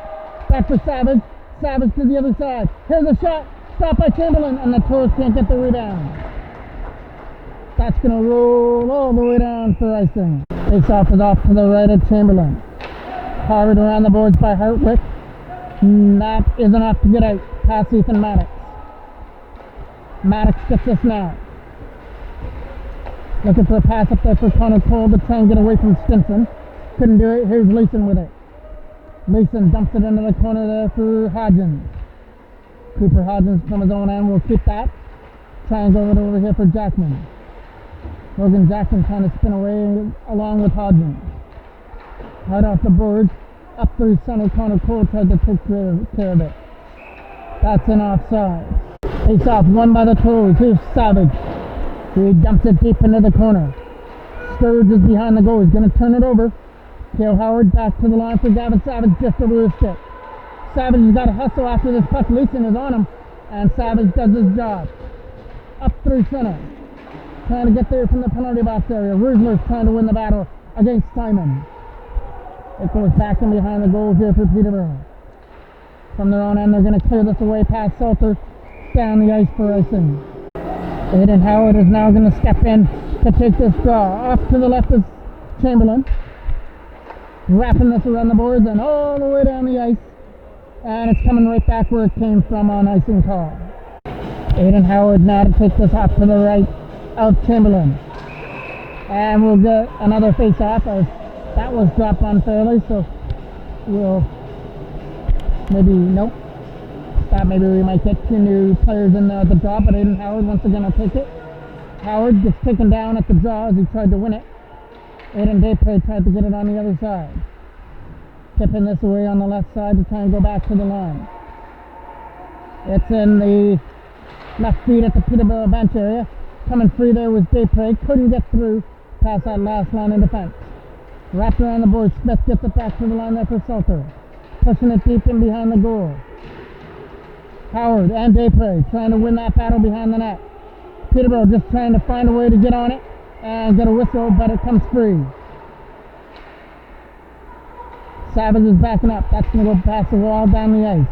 Back for Savage. Savage to the other side. Here's a shot. Stopped by Chamberlain, and the Toros can't get the rebound. That's going to roll all the way down for icing. Face-off is off to the right of Chamberlain. Carved around the boards by Hartwick. That is enough to get out past Ethan Maddox. Maddox gets this now. Looking for a pass up there for Connor Cole to try and get away from Stinson. Couldn't do it. Here's Leeson with it. Leeson dumps it into the corner there for Hodgins. Cooper Hodgins from his own end will keep that. try and go over here for Jackman. Logan Jackman trying to spin away along with Hodgins. Right off the board, up through center. Connor Cole tried to take care of it. That's an offside. Face off, won by the Toros. Here's Savage. He dumps it deep into the corner. Sturge is behind the goal. He's going to turn it over. Cale Howard back to the line for Gavin Savage, just over his stick. Savage has got to hustle after this puck. Leeson is on him, and Savage does his job. Up through center. Trying to get there from the penalty box area. Rusler's trying to win the battle against Simon. It goes back in behind the goal here for Peterborough. From their own end, they're going to clear this away past Salter. Down the ice for icing. Aiden Howard is now going to step in to take this draw. Off to the left is Chamberlain. Wrapping this around the boards and all the way down the ice. And it's coming right back where it came from on icing call. Aiden Howard now to take this off to the right of Chamberlain. And we'll get another face-off as that was dropped unfairly, so we'll maybe, nope. Thought maybe we might get two new players in the draw, but Aiden Howard once again will take it. Howard gets taken down at the draw as he tried to win it. Aiden Daypray tried to get it on the other side. Tipping this away on the left side to try and go back to the line. It's in the left feet at the Peterborough bench area. Coming free there was Daypray. Couldn't get through past that last line of defense. Wrapped around the board. Smith gets it back to the line there for Salter. Pushing it deep in behind the goal. Howard and Daypray trying to win that battle behind the net. Peterborough just trying to find a way to get on it and get a whistle, but it comes free. Savage is backing up. That's going to go past the wall down the ice.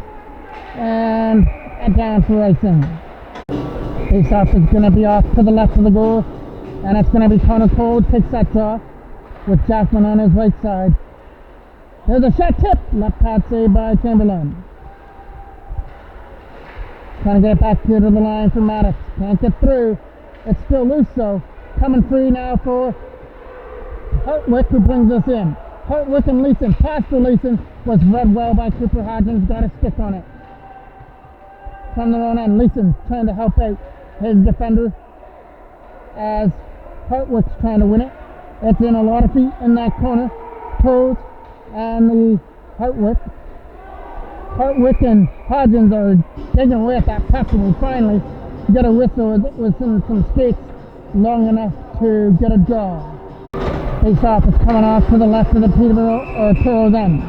And down for icing. Face-off is going to be off to the left of the goal. And it's going to be Connor Cole. Takes that draw with Jackman on his right side. There's a shot tip. Left pad save by Chamberlain. Trying to get it back here to the line for Maddox. Can't get through. It's still loose though. Coming free now for Hartwick, who brings us in. Hartwick and Leeson. Pass to Leeson was read well by Cooper Hodgins. Got a stick on it. From their own end, Leeson trying to help out his defender as Hartwick's trying to win it. It's in a lot of feet in that corner. Toros and the Hartwick and Hodgins are digging away at that puck, and we finally get a whistle within some skates long enough to get a draw. Face-off is coming off to the left of the Peterborough or Toros end.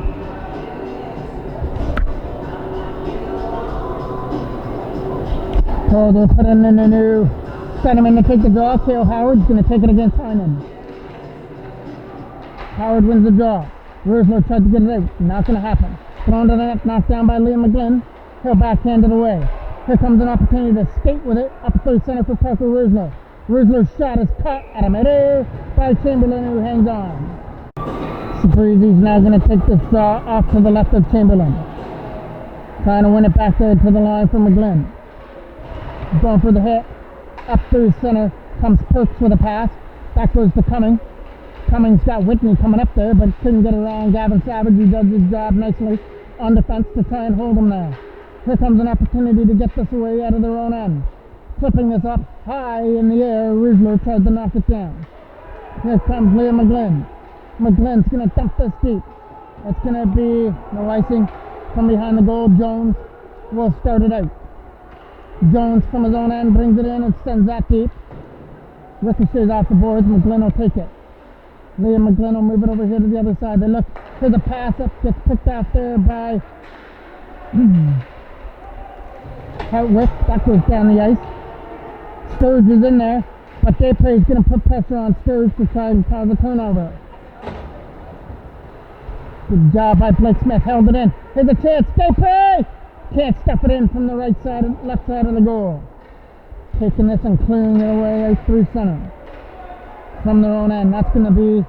Toros will put in a new centerman to take the draw. Cale Howard's going to take it against Hyman. Howard wins the draw. Rusler tried to get it out. Not going to happen. Thrown to the net, knocked down by Liam McGlynn. He'll backhand it away. Here comes an opportunity to skate with it up through center for Parker Rusler. Rusler's shot is caught at a midair by Chamberlain, who hangs on. Sabrizi's now going to take this draw off to the left of Chamberlain. Trying to win it back there to the line for McGlynn. Going for the hit. Up through center comes Perks with a pass. Back goes to Cummings. Cummings got Whitney coming up there, but couldn't get around Gavin Savage, who does his job nicely on defense to try and hold him there. Here comes an opportunity to get this away out of their own end. Flipping this up high in the air, Rusler tries to knock it down. Here comes Liam McGlynn. McGlynn's going to dump this deep. It's going to be no icing from behind the goal. Jones will start it out. Jones from his own end brings it in and sends that deep. Ricochets off the boards. McGlynn will take it. Liam McGlynn will move it over here to the other side. They look for the pass up, gets picked out there by Hartwick. That goes down the ice. Sturge is in there, but Daypray is going to put pressure on Sturge to try and cause a turnover. Good job by Blake Smith, held it in. Here's a chance, Daypray! Can't stuff it in from the right side, left side of the goal. Taking this and clearing it away out through center. From their own end, that's going to be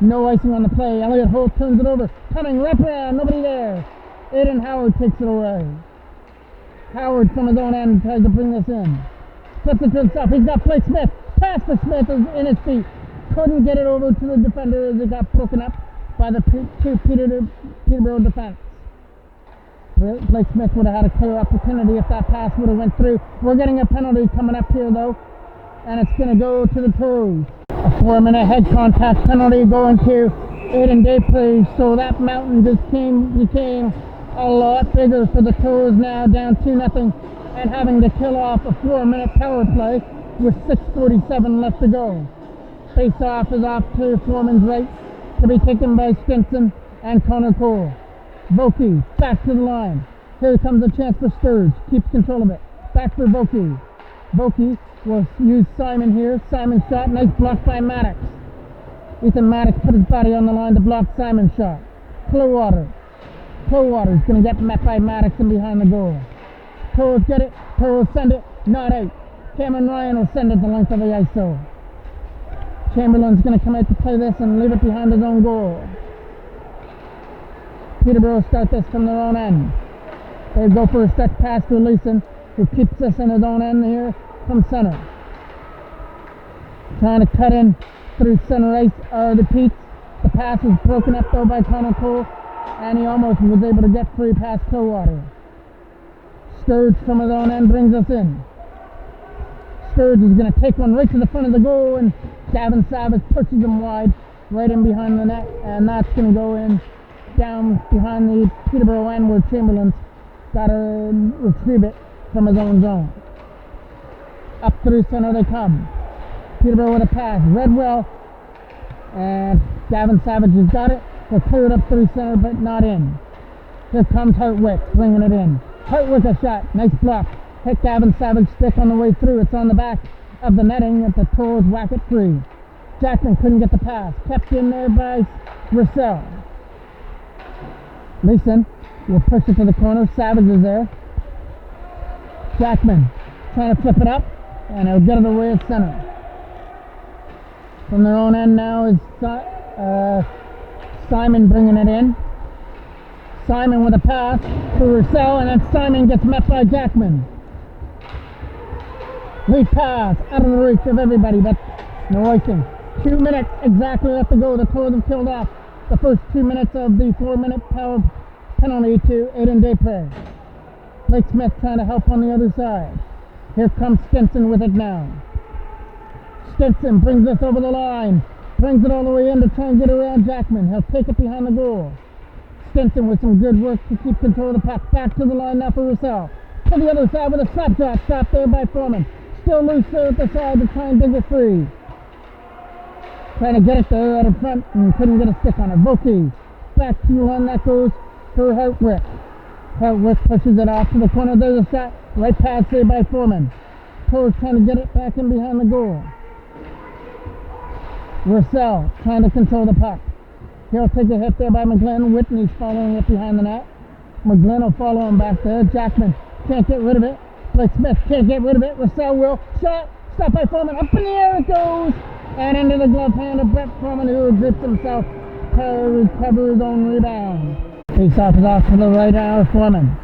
no icing on the play. Elliot Holt turns it over. Coming right around, nobody there. Aiden Howard takes it away. Howard from his own end tries to bring this in. Flips it to himself. He's got Blake Smith. Pass for Smith is in his feet. Couldn't get it over to the defender as it got broken up by the two Peterborough defense. Blake Smith would have had a clear opportunity if that pass would have went through. We're getting a penalty coming up here though, and it's going to go to the Toros. A 4-minute head contact penalty going to Aiden Dayplay, so that mountain just became a lot bigger for the Toros now, down 2-0, and having to kill off a 4-minute power play with 6:47 left to go. Face-off is off to Foreman's right, to be taken by Stinson and Connor Cole. Vokey, back to the line. Here comes a chance for Sturge. Keeps control of it. Back for Vokey. Vokey will use Simon here. Simon's shot. Nice block by Maddox. Ethan Maddox put his body on the line to block Simon's shot. Clearwater. Clearwater's going to get met by Maddox and behind the goal. Toros get it. Toros send it. Not out. Cameron Ryan will send it the length of the ISO. Chamberlain's going to come out to play this and leave it behind his own goal. Peterborough start this from their own end. They go for a stretch pass to Leeson, who keeps this in his own end here from center. Trying to cut in through center ice are the Peets. The pass is broken up though by Connor Cole, and he almost was able to get free past Clearwater. Sturge from his own end brings us in. Sturge is going to take one right to the front of the goal, and Gavin Savage pushes him wide right in behind the net, and that's going to go in down behind the Peterborough end where Chamberlain's got to retrieve it from his own zone. Up through center they come. Peterborough with a pass. Redwell and Gavin Savage has got it. They'll clear it up through center but not in. Here comes Hartwick bringing it in. Hartwick a shot. Nice block. Hit Gavin Savage stick on the way through. It's on the back of the netting at the Toros whack it free. Jackman couldn't get the pass. Kept in there by Russell. Leeson will push it to the corner. Savage is there. Jackman trying to flip it up, and he'll get it away at center. From their own end now is Simon bringing it in. Simon with a pass to Russell, and then Simon gets met by Jackman. Lead pass out of the reach of everybody, but no icing. 2 minutes exactly left to go. The Toros have killed off the first 2 minutes of the 4-minute power penalty to Aiden Dayplay. Blake Smith trying to help on the other side. Here comes Stinson with it now. Stinson brings this over the line. Brings it all the way in to try and get around Jackman. He'll take it behind the goal. Stinson with some good work to keep control of the puck. Back to the line now for Russell. To the other side with a slap shot. Stopped there by Foreman. Still loose there at the side to try and dig it free. Trying to get it there out in front and couldn't get a stick on it. Vokey back to the line. That goes for Hartwick. Hartwick pushes it off to the corner. There's a shot. Right pass saved by Foreman. Toros trying to get it back in behind the goal. Russell trying to control the puck. He'll take a hit there by McGlynn. Whitney's following it behind the net. McGlynn will follow him back there. Jackman can't get rid of it. Blake Smith can't get rid of it. Russell will. Shot. Stopped by Foreman. Up in the air it goes. And into the glove hand of Brett Foreman, who grips himself to recover his own rebound. Face-off is off to the right now of Foreman.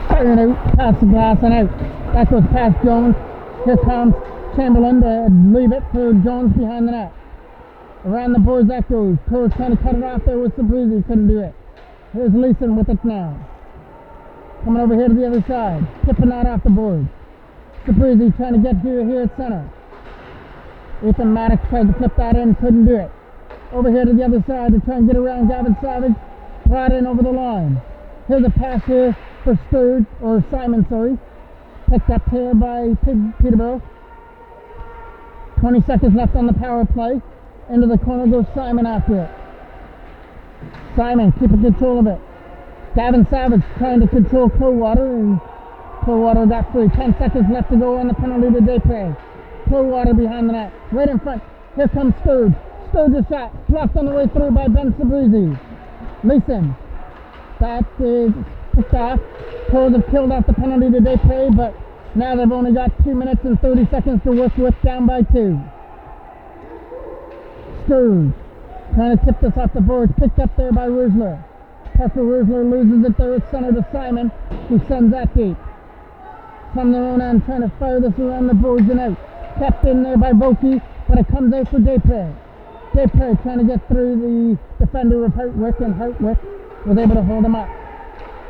Firing out, past the glass and out. That goes past Jones. Here comes Chamberlain to leave it for Jones behind the net. Around the boards that goes. Toros trying to cut it off there with Sabrizi. Couldn't do it. Here's Leeson with it now. Coming over here to the other side. Tipping that off the board. Sabrizi trying to get here at center. Ethan Maddox tried to flip that in. Couldn't do it. Over here to the other side to try and get around Gavin Savage. Brought in over the line. Here's a pass here for Sturge, or Simon, sorry. Picked up here by Peterborough. 20 seconds left on the power play. Into the corner goes Simon after it. Simon keeping control of it. Gavin Savage trying to control Clearwater, and Clearwater got free. 10 seconds left to go on the penalty to Dayplay. Clearwater behind the net. Right in front. Here comes Sturge. Sturge's shot. Blocked on the way through by Ben Sabrizi. Leeson. That is picked off. Toros have killed off the penalty to Dayplay, but now they've only got 2 minutes and 30 seconds to work with, down by 2. Sturge trying to tip this off the boards. Picked up there by Rusler. Parker Rusler loses it there at center to Simon, who sends that deep. From their own end, trying to fire this around the boards and out. Kept in there by Vokey, but it comes out for Dayplay. Depre trying to get through the defender of Hartwick, and Hartwick was able to hold him up.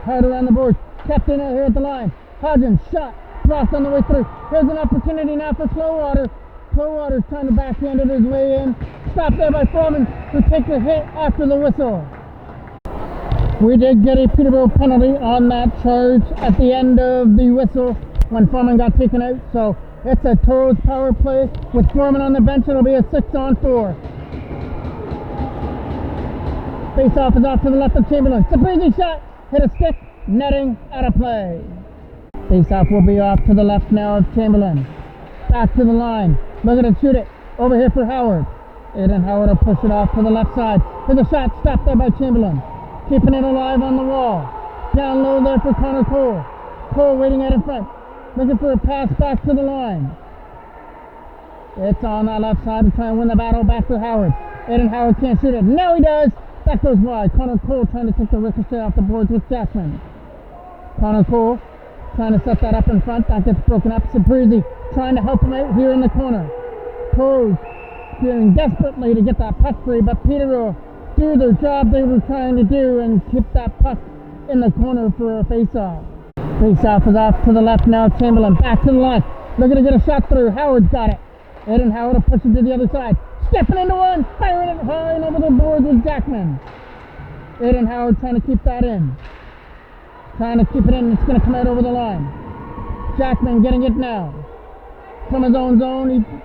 Hard around the board, kept in it here at the line. Hodgins shot, blocked on the way through. Here's an opportunity now for Clowater. Clowater's trying to backhand it his way in. Stopped there by Foreman, who takes a hit after the whistle. We did get a Peterborough penalty on that charge at the end of the whistle when Foreman got taken out. So it's a Toros power play with Foreman on the bench. It'll be a 6-on-4. Face off is off to the left of Chamberlain. It's a breezy shot. Hit a stick. Netting out of play. Face off will be off to the left now of Chamberlain. Back to the line. Look at it, shoot it. Over here for Howard. Aiden Howard will push it off to the left side. Here's a shot stopped there by Chamberlain. Keeping it alive on the wall. Down low there for Connor Cole. Cole waiting out in front. Looking for a pass back to the line. It's on that left side to try and win the battle back for Howard. Aiden Howard can't shoot it. Now he does. That goes wide. Connor Cole trying to take the ricochet off the boards with Jackman. Connor Cole trying to set that up in front. That gets broken up. Sabrizi trying to help him out here in the corner. Toros feeling desperately to get that puck free, but Peterborough do their job they were trying to do and keep that puck in the corner for a face-off. Face-off is off to the left now. Chamberlain back to the line. Looking to get a shot through. Howard's got it. Aiden Howard will push it to the other side. Stepping into one. Firing it high and over the boards with Jackman. Aiden Howard trying to keep that in. Trying to keep it in. It's going to come out over the line. Jackman getting it now. From his own zone.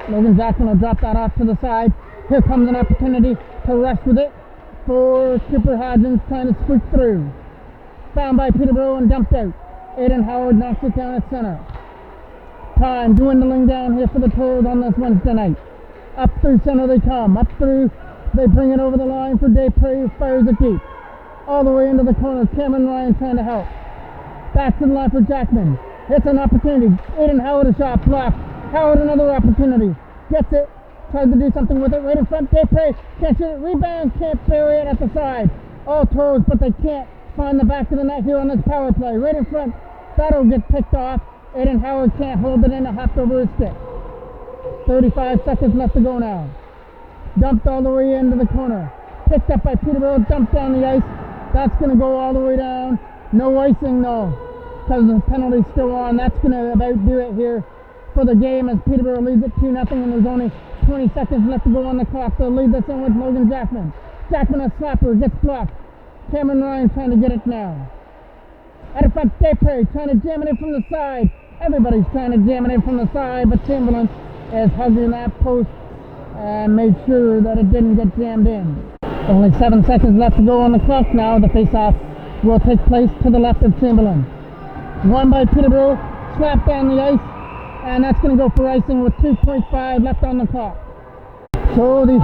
Logan Jackman will drop that off to the side. Here comes an opportunity to rush with it for Cooper Hodgins trying to squeak through. Found by Peterborough and dumped out. Aiden Howard knocks it down at center. Time dwindling down here for the Toros on this Wednesday night. Up through center they come. Up through, they bring it over the line for Depre, who fires it deep. All the way into the corner. Cameron Ryan trying to help. Back to the line for Jackman. It's an opportunity. Aiden Howard a shot blocked. Howard another opportunity. Gets it. Tries to do something with it. Right in front. Depre can't shoot it. Rebound. Can't bury it at the side. All Toros, but they can't find the back of the net here on this power play. Right in front. That'll get picked off. Aiden Howard can't hold it in. It hopped over his stick. 35 seconds left to go now. Dumped all the way into the corner. Picked up by Peterborough. Dumped down the ice. That's going to go all the way down. No icing though, because the penalty's still on. That's going to about do it here for the game as Peterborough leads it 2-0 and there's only 20 seconds left to go on the clock. They'll lead this in with Logan Jackman. Jackman a slapper, gets blocked. Cameron Ryan trying to get it now. Out of front, Depre trying to jam it in from the side. Everybody's trying to jam it in from the side, but Chamberlain is hugging that post and made sure that it didn't get jammed in. Only 7 seconds left to go on the clock now. The face-off will take place to the left of Chamberlain. Won by Peterborough, slapped down the ice, and that's going to go for icing with 2.5 left on the clock. So the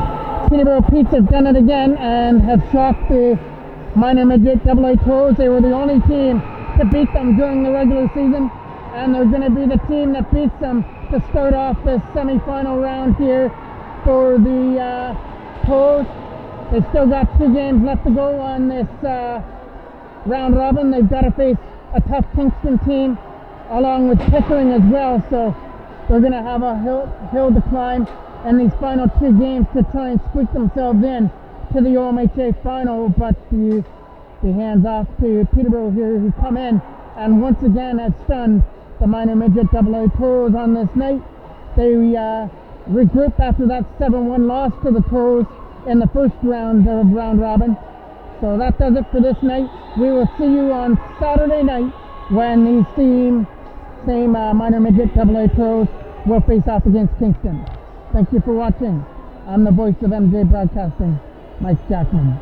Peterborough Petes have done it again and have shocked the minor midget AA Toros. They were the only team to beat them during the regular season, and they're going to be the team that beats them to start off this semi-final round here for the Toros. They've still got 2 games left to go on this round robin. They've got to face a tough Kingston team along with Pickering as well, so they're going to have a hill to climb in these final 2 games to try and squeak themselves in to the OMHA final. But the hands off to Peterborough here, who come in and once again have stunned the minor midget AA Toros on this night. They regroup after that 7-1 loss to the Toros in the first round of round robin. So that does it for this night. We will see you on Saturday night when these same minor midget AA Toros will face off against Kingston. Thank you for watching. I'm the voice of MJ Broadcasting, Mike Jackman.